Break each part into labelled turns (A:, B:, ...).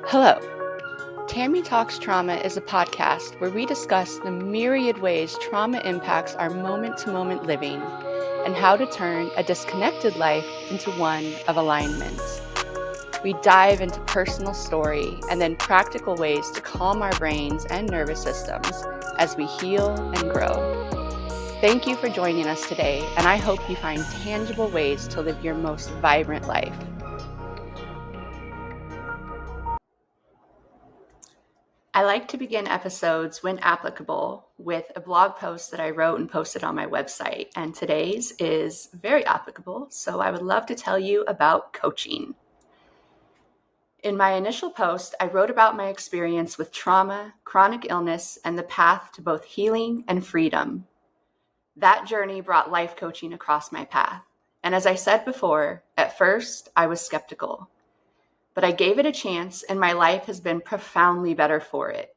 A: Hello. Tami Talks Trauma is a podcast where we discuss the myriad ways trauma impacts our moment-to-moment living and how to turn a disconnected life into one of alignment. We dive into personal story and then practical ways to calm our brains and nervous systems as we heal and grow. Thank you for joining us today, and I hope you find tangible ways to live your most vibrant life. I like to begin episodes, when applicable, with a blog post that I wrote and posted on my website. And today's is very applicable, so I would love to tell you about coaching. In my initial post, I wrote about my experience with trauma, chronic illness, and the path to both healing and freedom. That journey brought life coaching across my path. And as I said before, at first, I was skeptical. But I gave it a chance, and my life has been profoundly better for it.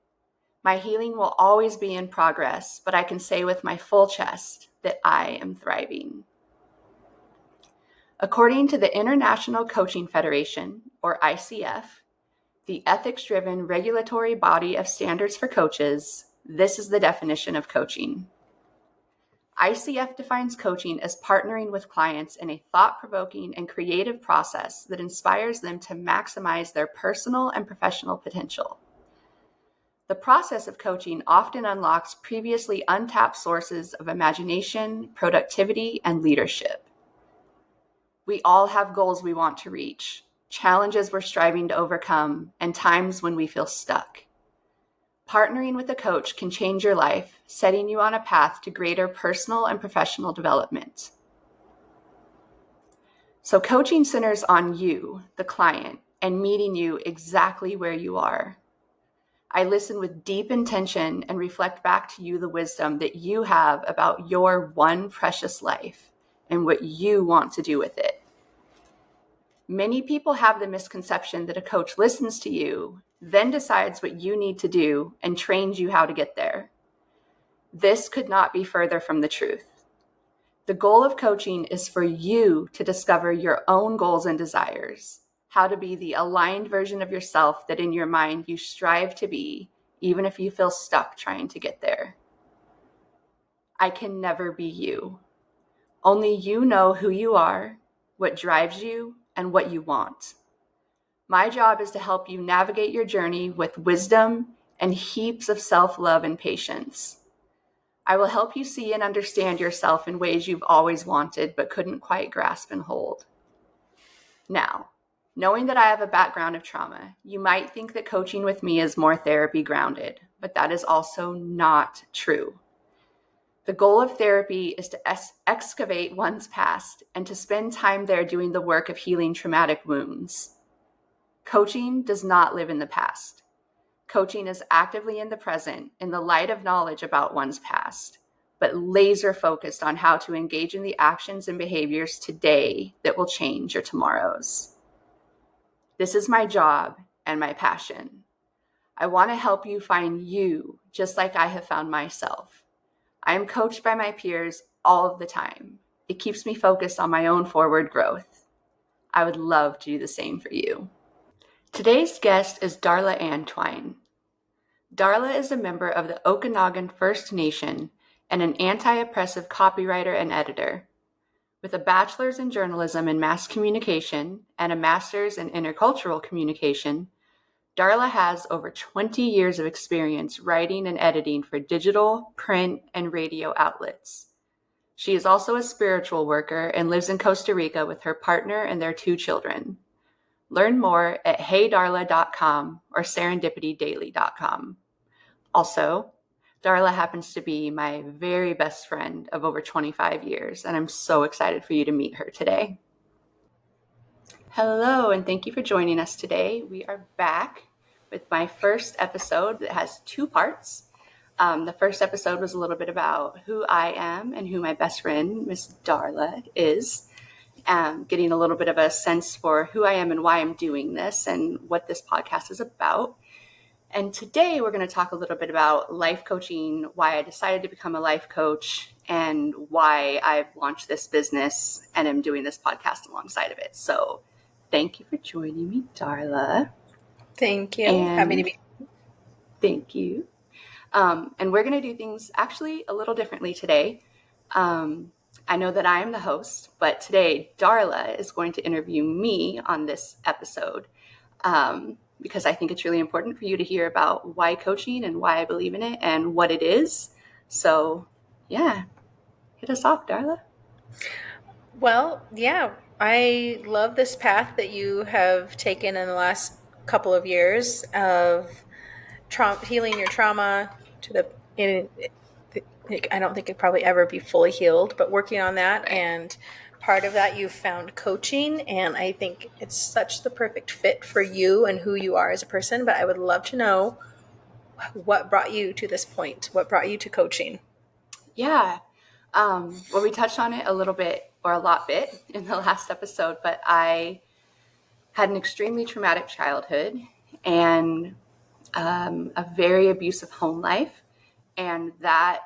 A: My healing will always be in progress, but I can say with my full chest that I am thriving. According to the International Coaching Federation, or ICF, the ethics-driven regulatory body of standards for coaches, this is the definition of coaching. ICF defines coaching as partnering with clients in a thought-provoking and creative process that inspires them to maximize their personal and professional potential. The process of coaching often unlocks previously untapped sources of imagination, productivity, and leadership. We all have goals we want to reach, challenges we're striving to overcome, and times when we feel stuck. Partnering with a coach can change your life, setting you on a path to greater personal and professional development. So coaching centers on you, the client, and meeting you exactly where you are. I listen with deep intention and reflect back to you the wisdom that you have about your one precious life and what you want to do with it. Many people have the misconception that a coach listens to you, then decides what you need to do, and trains you how to get there. This could not be further from the truth. The goal of coaching is for you to discover your own goals and desires, how to be the aligned version of yourself that in your mind you strive to be, even if you feel stuck trying to get there. I can never be you. Only you know who you are, what drives you, and what you want. My job is to help you navigate your journey with wisdom and heaps of self-love and patience. I will help you see and understand yourself in ways you've always wanted but couldn't quite grasp and hold. Now, knowing that I have a background of trauma, you might think that coaching with me is more therapy grounded, but that is also not true. The goal of therapy is to excavate one's past and to spend time there doing the work of healing traumatic wounds. Coaching does not live in the past. Coaching is actively in the present, in the light of knowledge about one's past, but laser focused on how to engage in the actions and behaviors today that will change your tomorrows. This is my job and my passion. I want to help you find you just like I have found myself. I am coached by my peers all of the time. It keeps me focused on my own forward growth. I would love to do the same for you. Today's guest is Darla Antoine. Darla is a member of the Okanagan First Nation and an anti-oppressive copywriter and editor. With a bachelor's in journalism and mass communication and a master's in intercultural communication, Darla has over 20 years of experience writing and editing for digital, print, and radio outlets. She is also a spiritual worker and lives in Costa Rica with her partner and their 2 children. Learn more at heydarla.com or serendipitydaily.com. Also, Darla happens to be my very best friend of over 25 years, and I'm so excited for you to meet her today. Hello, and thank you for joining us today. We are back with my first episode that has 2 parts. The first episode was a little bit about who I am and who my best friend, Miss Darla, is. Getting a little bit of a sense for who I am and why I'm doing this and what this podcast is about. And today we're going to talk a little bit about life coaching, why I decided to become a life coach, and why I've launched this business and am doing this podcast alongside of it. So thank you for joining me, Darla.
B: Thank you. Happy to
A: And
B: be.
A: thank you. And we're going to do things actually a little differently today. I know that I am the host, but today Darla is going to interview me on this episode because I think it's really important for you to hear about why coaching and why I believe in it and what it is. So, yeah, hit us off, Darla.
B: Well, yeah, I love this path that you have taken in the last couple of years of healing your trauma to I don't think it'd probably ever be fully healed, but working on that.
A: Right.
B: And part of that, you've found coaching. And I think it's such the perfect fit for you and who you are as a person. But I would love to know what brought you to this point. What brought you to coaching?
A: Yeah. Well, we touched on it a little bit or a lot bit in the last episode, but I had an extremely traumatic childhood and a very abusive home life. And that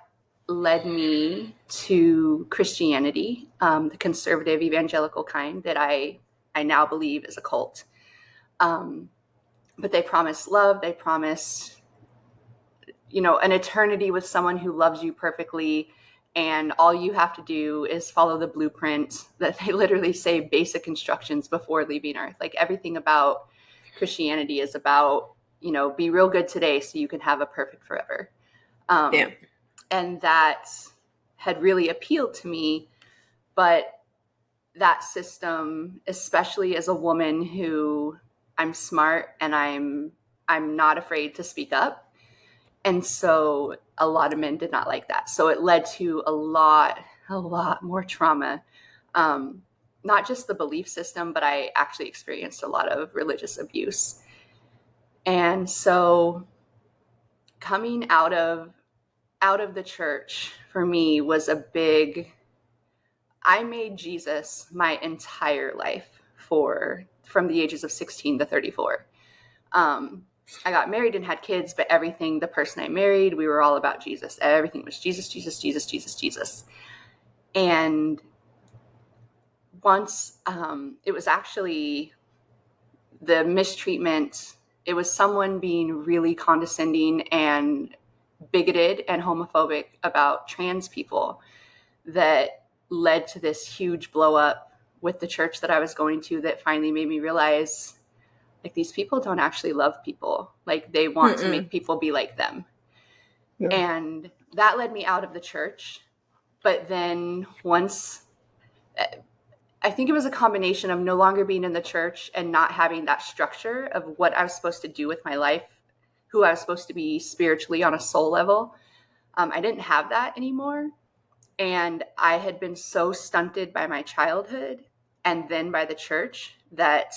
A: led me to Christianity, the conservative evangelical kind that I now believe is a cult. But they promise love. They promise, an eternity with someone who loves you perfectly. And all you have to do is follow the blueprint that they literally say basic instructions before leaving Earth. Like everything about Christianity is about, be real good today so you can have a perfect forever.
B: Yeah.
A: And that had really appealed to me. But that system, especially as a woman who I'm smart and I'm not afraid to speak up. And so a lot of men did not like that. So it led to a lot more trauma. Not just the belief system, but I actually experienced a lot of religious abuse. And so coming out of the church for me was I made Jesus my entire life from the ages of 16 to 34. I got married and had kids, but the person I married, we were all about Jesus. Everything was Jesus, Jesus, Jesus, Jesus, Jesus. And once it was actually the mistreatment, it was someone being really condescending and bigoted and homophobic about trans people that led to this huge blow up with the church that I was going to that finally made me realize like these people don't actually love people. Like they want to make people be like them.
B: Yeah.
A: And that led me out of the church. But then I think it was a combination of no longer being in the church and not having that structure of what I was supposed to do with my life, who I was supposed to be spiritually on a soul level. I didn't have that anymore. And I had been so stunted by my childhood and then by the church that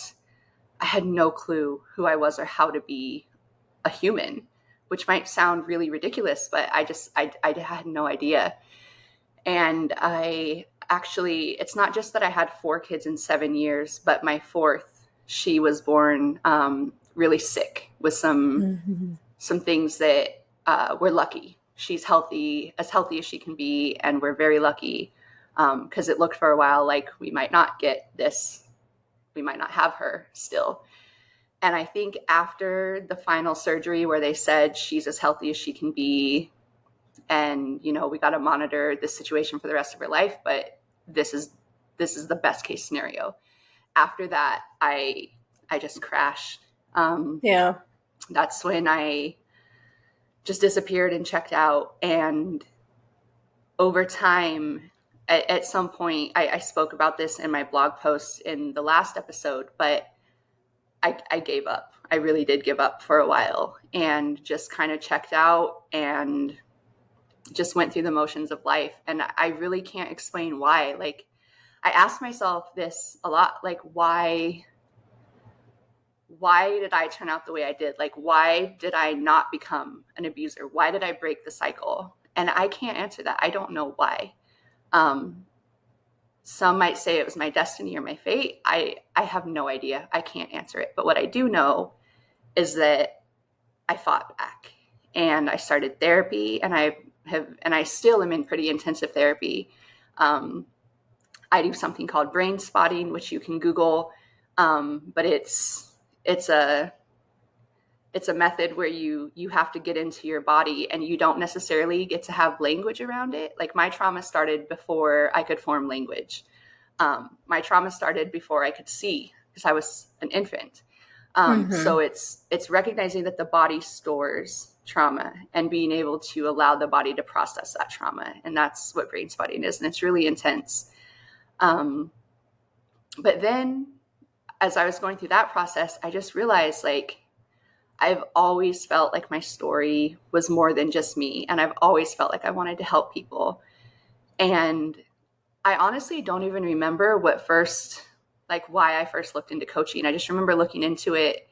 A: I had no clue who I was or how to be a human, which might sound really ridiculous, but I had no idea. And it's not just that I had 4 kids in 7 years, but my fourth, she was born really sick with some things that we're lucky. She's as healthy as she can be, and we're very lucky because it looked for a while like we might not get this, we might not have her still. And I think after the final surgery where they said she's as healthy as she can be, and we got to monitor this situation for the rest of her life, but this is the best case scenario. After that, I just crashed.
B: Yeah.
A: That's when I just disappeared and checked out. And over time, at some point, I spoke about this in my blog post in the last episode, but I gave up. I really did give up for a while and just kind of checked out and just went through the motions of life. And I really can't explain why. Like, I asked myself this a lot, like, why did I turn out the way I did? Like, why did I not become an abuser? Why did I break the cycle? And I can't answer that. I don't know why. Some might say it was my destiny or my fate. I have no idea. I can't answer it. But what I do know is that I fought back and I started therapy, and I still am in pretty intensive therapy. I do something called brain spotting, which you can Google. But it's a It's a method where you have to get into your body and you don't necessarily get to have language around it. Like my trauma started before I could form language. My trauma started before I could see because I was an infant. So it's recognizing that the body stores trauma and being able to allow the body to process that trauma. And that's what brain spotting is. And it's really intense. But then as I was going through that process, I just realized like, I've always felt like my story was more than just me. And I've always felt like I wanted to help people. And I honestly don't even remember why I first looked into coaching. I just remember looking into it.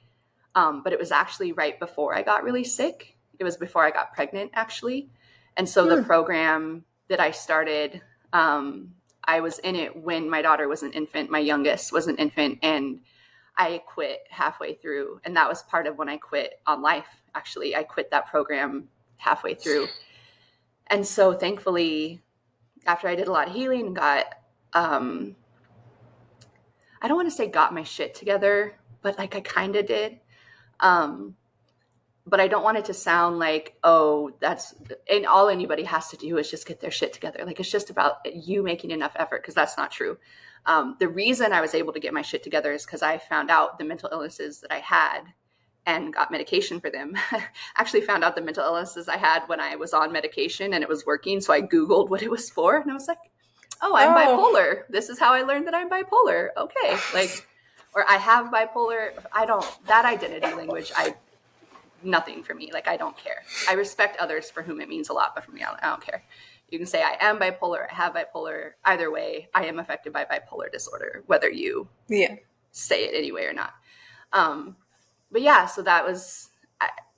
A: But it was actually right before I got really sick. It was before I got pregnant, actually. And so the program that I started, I was in it when my daughter was an infant. My youngest was an infant, and I quit halfway through. And that was part of when I quit on life. Actually, I quit that program halfway through. And so thankfully, after I did a lot of healing and got, I don't want to say got my shit together, but like I kind of did. But I don't want it to sound like, oh, and all anybody has to do is just get their shit together. Like it's just about you making enough effort, because that's not true. The reason I was able to get my shit together is because I found out the mental illnesses that I had and got medication for them. Actually found out the mental illnesses I had when I was on medication and it was working. So I Googled what it was for and I was like, oh, I'm bipolar. This is how I learned that I'm bipolar. Okay. Like, or I have bipolar. That identity language, nothing for me. Like, I don't care. I respect others for whom it means a lot, but for me, I don't care. You can say I am bipolar, I have bipolar. Either way, I am affected by bipolar disorder, whether you say it anyway or not. But yeah, so that was,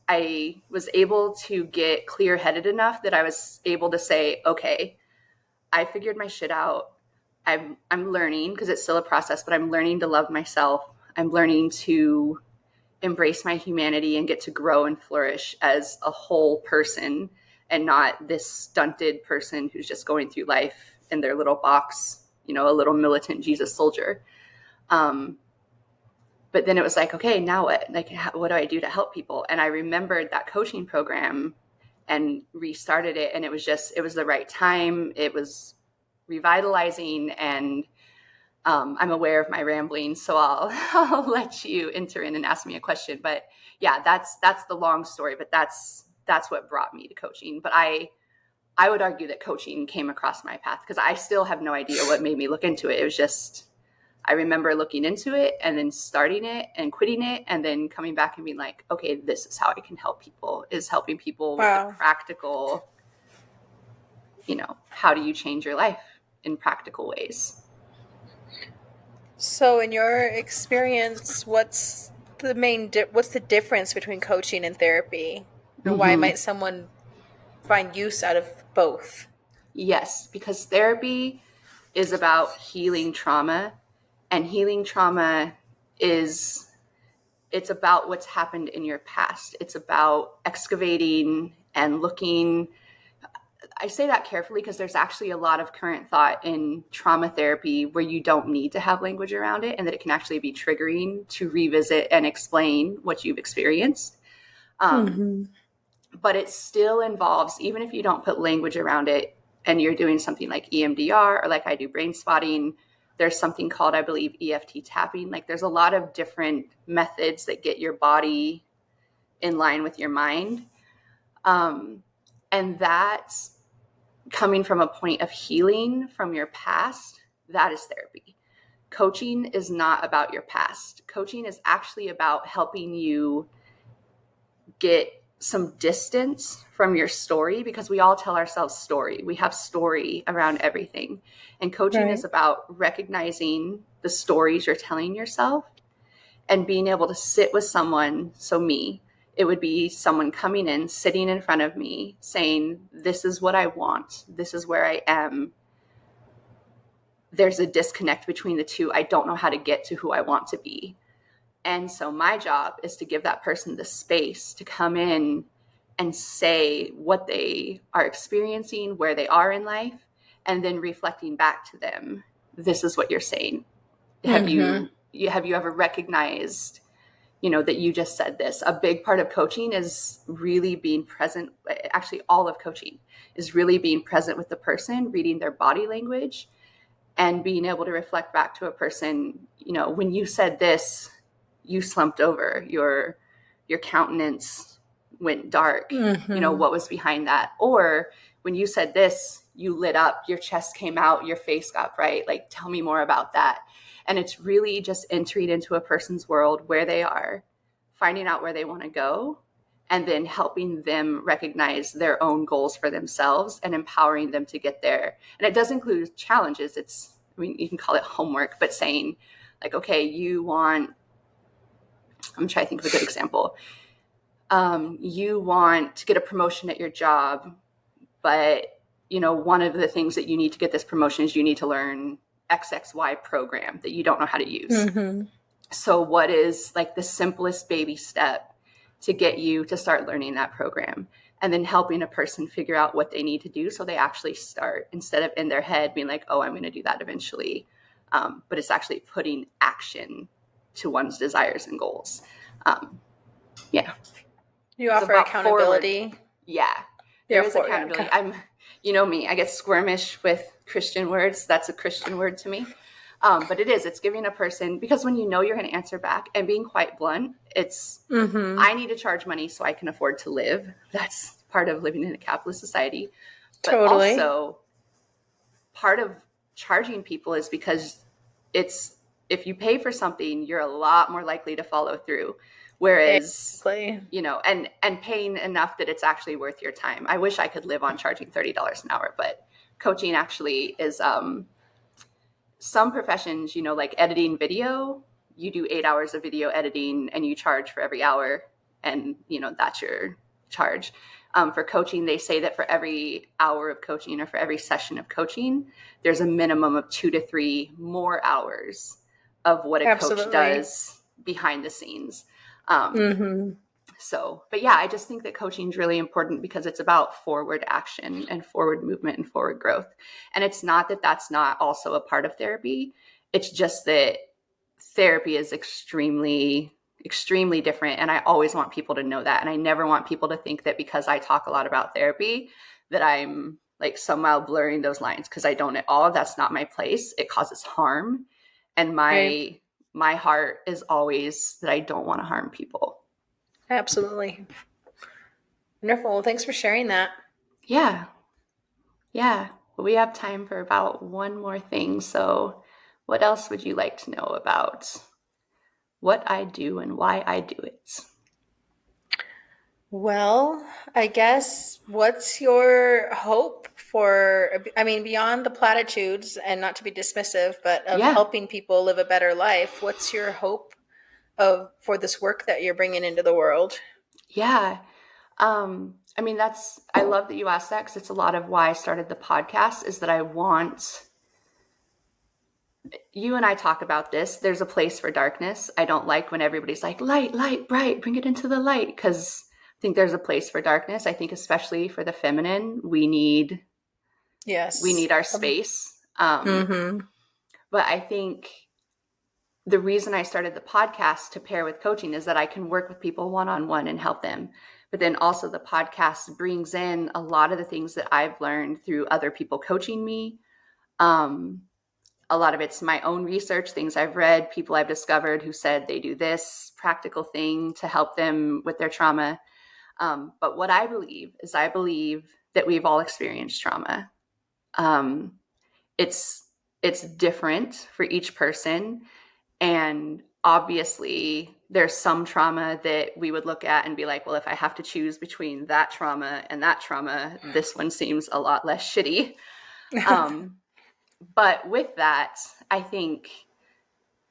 A: I was able to get clear-headed enough that I was able to say, okay, I figured my shit out. I'm learning, because it's still a process, but I'm learning to love myself. I'm learning to embrace my humanity and get to grow and flourish as a whole person and not this stunted person who's just going through life in their little box, a little militant Jesus soldier. But then it was like, okay, now what? Like, what do I do to help people? And I remembered that coaching program and restarted it. And it was the right time. It was revitalizing. And I'm aware of my rambling, so I'll let you enter in and ask me a question. But yeah, that's the long story, but that's what brought me to coaching. But I would argue that coaching came across my path because I still have no idea what made me look into it. It was just, I remember looking into it and then starting it and quitting it and then coming back and being like, okay, this is how I can help people, is helping people with the practical, how do you change your life in practical ways?
B: So in your experience, what's the difference between coaching and therapy? And why might someone find use out of both?
A: Yes, because therapy is about healing trauma, and healing trauma it's about what's happened in your past. It's about excavating and looking. I say that carefully because there's actually a lot of current thought in trauma therapy where you don't need to have language around it and that it can actually be triggering to revisit and explain what you've experienced. But it still involves, even if you don't put language around it and you're doing something like EMDR or like I do brain spotting, there's something called, I believe, EFT tapping. Like there's a lot of different methods that get your body in line with your mind. And that's coming from a point of healing from your past. That is therapy. Coaching is not about your past. Coaching is actually about helping you get some distance from your story, because we all tell ourselves story. We have story around everything. And coaching is about recognizing the stories you're telling yourself and being able to sit with someone. So me, it would be someone coming in, sitting in front of me saying, this is what I want. This is where I am. There's a disconnect between the two. I don't know how to get to who I want to be. And so my job is to give that person the space to come in and say what they are experiencing, where they are in life, and then reflecting back to them. This is what you're saying. Have you ever recognized that you just said this. A big part of coaching is really being present. Actually, all of coaching is really being present with the person, reading their body language, and being able to reflect back to a person, when you said this, you slumped over, your countenance went dark. What was behind that? Or when you said this, you lit up, your chest came out, your face got bright. Like, tell me more about that. And it's really just entering into a person's world, where they are, finding out where they want to go, and then helping them recognize their own goals for themselves and empowering them to get there. And it does include challenges. You can call it homework, but saying like, okay, I'm trying to think of a good example. You want to get a promotion at your job, but one of the things that you need to get this promotion is you need to learn XXY program that you don't know how to use.
B: Mm-hmm.
A: So what is like the simplest baby step to get you to start learning that program? And then helping a person figure out what they need to do so they actually start, instead of in their head being like, oh, I'm going to do that eventually. But it's actually putting action to one's desires and goals. Yeah.
B: You offer accountability.
A: Forward. Yeah. There is accountability.
B: Okay.
A: Me, I get squirmish with Christian words. That's a Christian word to me. But it's giving a person, because when you're going to answer back, and being quite blunt, it's, I need to charge money so I can afford to live. That's part of living in a capitalist society. But
B: totally.
A: Also part of charging people is because if you pay for something, you're a lot more likely to follow through. Whereas, and paying enough that it's actually worth your time. I wish I could live on charging $30 an hour, but coaching actually is, some professions, like editing video, you do 8 hours of video editing and you charge for every hour, and, that's your charge. For coaching, they say that for every hour of coaching, or for every session of coaching, there's a minimum of 2 to 3 more hours of what a coach does behind the scenes. So, but yeah, I just think that coaching is really important because it's about forward action and forward movement and forward growth. And it's not that that's not also a part of therapy. It's just that therapy is extremely, extremely different. And I always want people to know that. And I never want people to think that because I talk a lot about therapy, that I'm like somehow blurring those lines, because I don't at all. That's not my place. It causes harm. And my heart is always that I don't want to harm people.
B: Absolutely. Wonderful. Well, thanks for sharing that.
A: Yeah. Well, we have time for about one more thing. So what else would you like to know about what I do and why I do it?
B: Well, I guess, what's your hope for, beyond the platitudes, and not to be dismissive, but of helping people live a better life, what's your hope for this work that you're bringing into the world?
A: Yeah. I love that you asked that, because it's a lot of why I started the podcast, is that I want, you and I talk about this, there's a place for darkness. I don't like when everybody's like, light, bright, bring it into the light, because I think there's a place for darkness. I think especially for the feminine, we need our space. But I think the reason I started the podcast to pair with coaching is that I can work with people one-on-one and help them. But then also the podcast brings in a lot of the things that I've learned through other people coaching me. A lot of it's my own research, things I've read, people I've discovered who said they do this practical thing to help them with their trauma. But what I believe is that we've all experienced trauma. It's different for each person. And obviously there's some trauma that we would look at and be like, well, if I have to choose between that trauma and that trauma, this one seems a lot less shitty. But with that, I think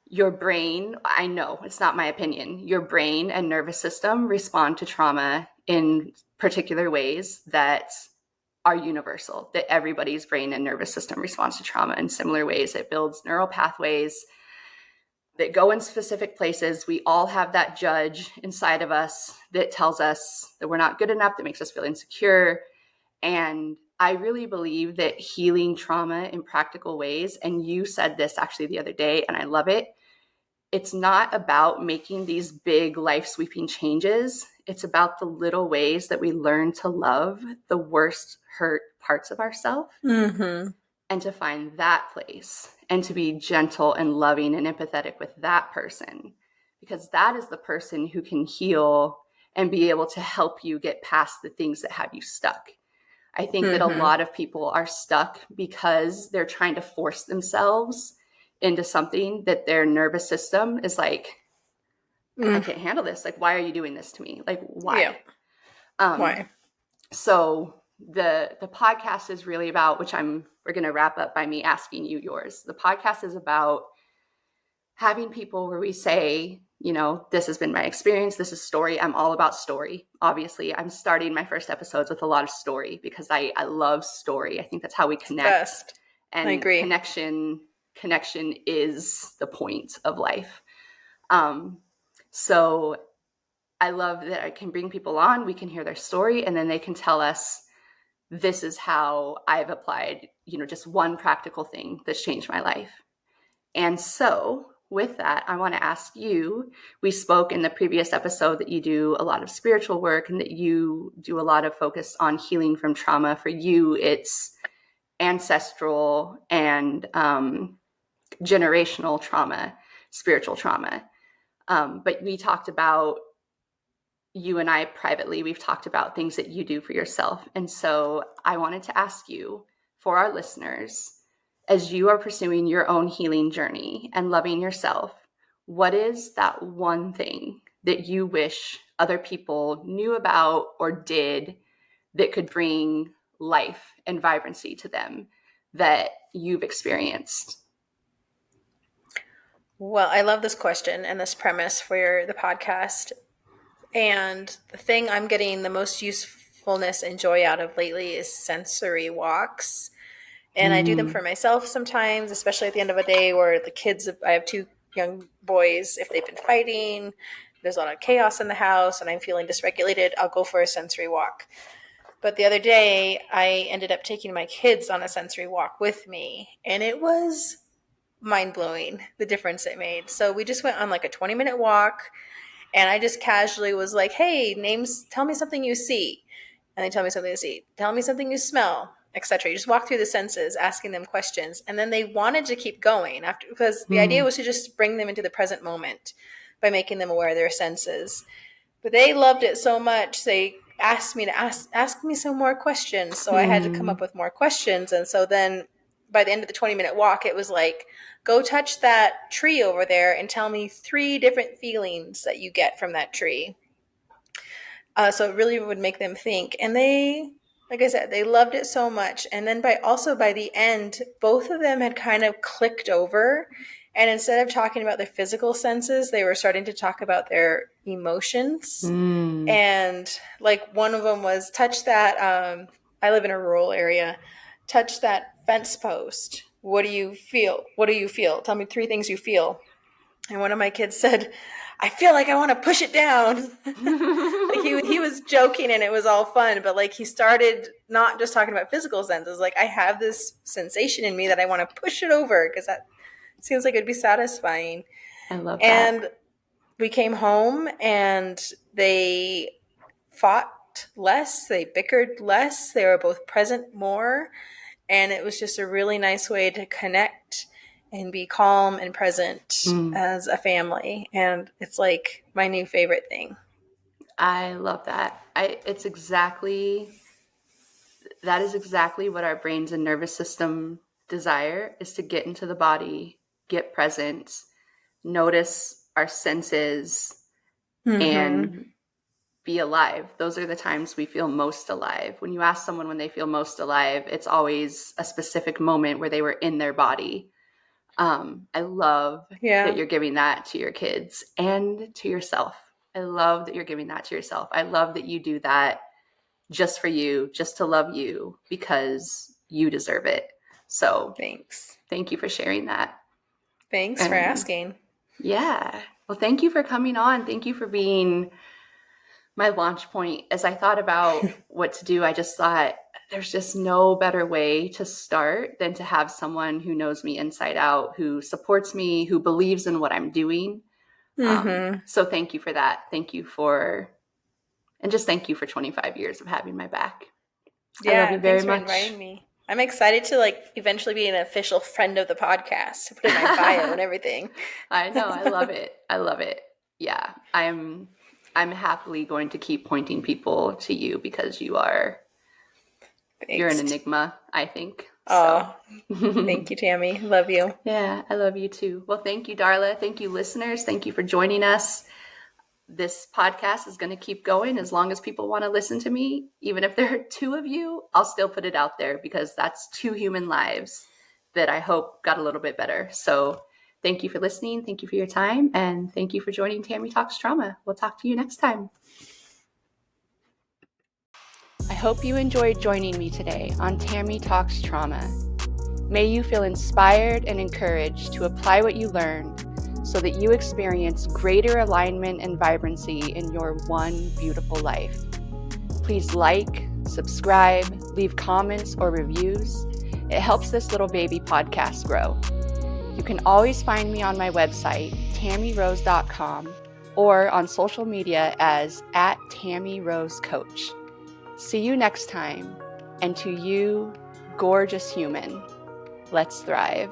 A: your brain, I know it's not my opinion, your brain and nervous system respond to trauma in particular ways that are universal, that everybody's brain and nervous system responds to trauma in similar ways. It builds neural pathways that go in specific places. We all have that judge inside of us that tells us that we're not good enough, that makes us feel insecure. And I really believe that healing trauma in practical ways, and you said this actually the other day, and I love it, it's not about making these big life sweeping changes. It's about the little ways that we learn to love the worst hurt parts of ourselves, and to find that place and to be gentle and loving and empathetic with that person, because that is the person who can heal and be able to help you get past the things that have you stuck. I think that a lot of people are stuck because they're trying to force themselves into something that their nervous system is like, I can't handle this. Like, why are you doing this to me? Like, why?
B: Yeah. Why?
A: So the podcast is really about, which we're going to wrap up by me asking you yours. The podcast is about having people where we say, you know, this has been my experience. This is story. I'm all about story. Obviously, I'm starting my first episodes with a lot of story because I love story. I think that's how we connect.
B: Best.
A: And
B: I agree.
A: Connection is the point of life. So I love that I can bring people on, we can hear their story, and then they can tell us, this is how I've applied, you know, just one practical thing that's changed my life. And so with that, I want to ask you, we spoke in the previous episode that you do a lot of spiritual work and that you do a lot of focus on healing from trauma. For you, it's ancestral and generational trauma, spiritual trauma. But we talked about, you and I privately, we've talked about things that you do for yourself. And so I wanted to ask you, for our listeners, as you are pursuing your own healing journey and loving yourself, what is that one thing that you wish other people knew about or did that could bring life and vibrancy to them that you've experienced?
B: Well, I love this question and this premise for the podcast. And the thing I'm getting the most usefulness and joy out of lately is sensory walks. And I do them for myself sometimes, especially at the end of a day where the kids, I have two young boys, if they've been fighting, there's a lot of chaos in the house and I'm feeling dysregulated, I'll go for a sensory walk. But the other day, I ended up taking my kids on a sensory walk with me, and it was mind-blowing, the difference it made. So we just went on like a 20-minute walk, and I just casually was like, hey, tell me something you see. And they tell me something you see. Tell me something you smell, etc. You just walk through the senses, asking them questions. And then they wanted to keep going because the idea was to just bring them into the present moment by making them aware of their senses. But they loved it so much, they asked me to ask me some more questions. So I had to come up with more questions. And so then by the end of the 20-minute walk, it was like, go touch that tree over there and tell me 3 different feelings that you get from that tree. So it really would make them think. And they, like I said, they loved it so much. And then by the end, both of them had kind of clicked over. And instead of talking about their physical senses, they were starting to talk about their emotions. And like one of them was, touch that, I live in a rural area, touch that fence post. What do you feel? What do you feel? Tell me 3 things you feel. And one of my kids said, I feel like I want to push it down. Like he was joking and it was all fun, but like he started not just talking about physical senses. Like, I have this sensation in me that I want to push it over because that seems like it'd be satisfying.
A: I love that.
B: And we came home and they fought less. They bickered less. They were both present more. And it was just a really nice way to connect and be calm and present as a family. And it's like my new favorite thing.
A: I love that. That is exactly what our brains and nervous system desire, is to get into the body, get present, notice our senses, and be alive. Those are the times we feel most alive. When you ask someone when they feel most alive, it's always a specific moment where they were in their body. I love that you're giving that to your kids and to yourself. I love that you're giving that to yourself. I love that you do that just for you, just to love you, because you deserve it. So
B: thanks.
A: Thank you for sharing that.
B: Thanks for asking.
A: Yeah. Well, thank you for coming on. Thank you for being my launch point. As I thought about what to do, I just thought, there's just no better way to start than to have someone who knows me inside out, who supports me, who believes in what I'm doing. So thank you for that. Thank you for 25 years of having my back. I love you very
B: thanks for
A: much.
B: inviting me. I'm excited to eventually be an official friend of the podcast, to put in my bio and everything.
A: I know. I love it. I love it. Yeah. I'm happily going to keep pointing people to you because you're an enigma, I think.
B: Oh, thank you, Tami. Love you.
A: Yeah, I love you too. Well, thank you, Darla. Thank you, listeners. Thank you for joining us. This podcast is going to keep going as long as people want to listen to me. Even if there are 2 of you, I'll still put it out there because that's 2 human lives that I hope got a little bit better. So thank you for listening. Thank you for your time. And thank you for joining Tami Talks Trauma. We'll talk to you next time. I hope you enjoyed joining me today on Tami Talks Trauma. May you feel inspired and encouraged to apply what you learned so that you experience greater alignment and vibrancy in your one beautiful life. Please like, subscribe, leave comments or reviews. It helps this little baby podcast grow. You can always find me on my website, tamirose.com, or on social media as @TamiRoseCoach. See you next time, and to you, gorgeous human, let's thrive.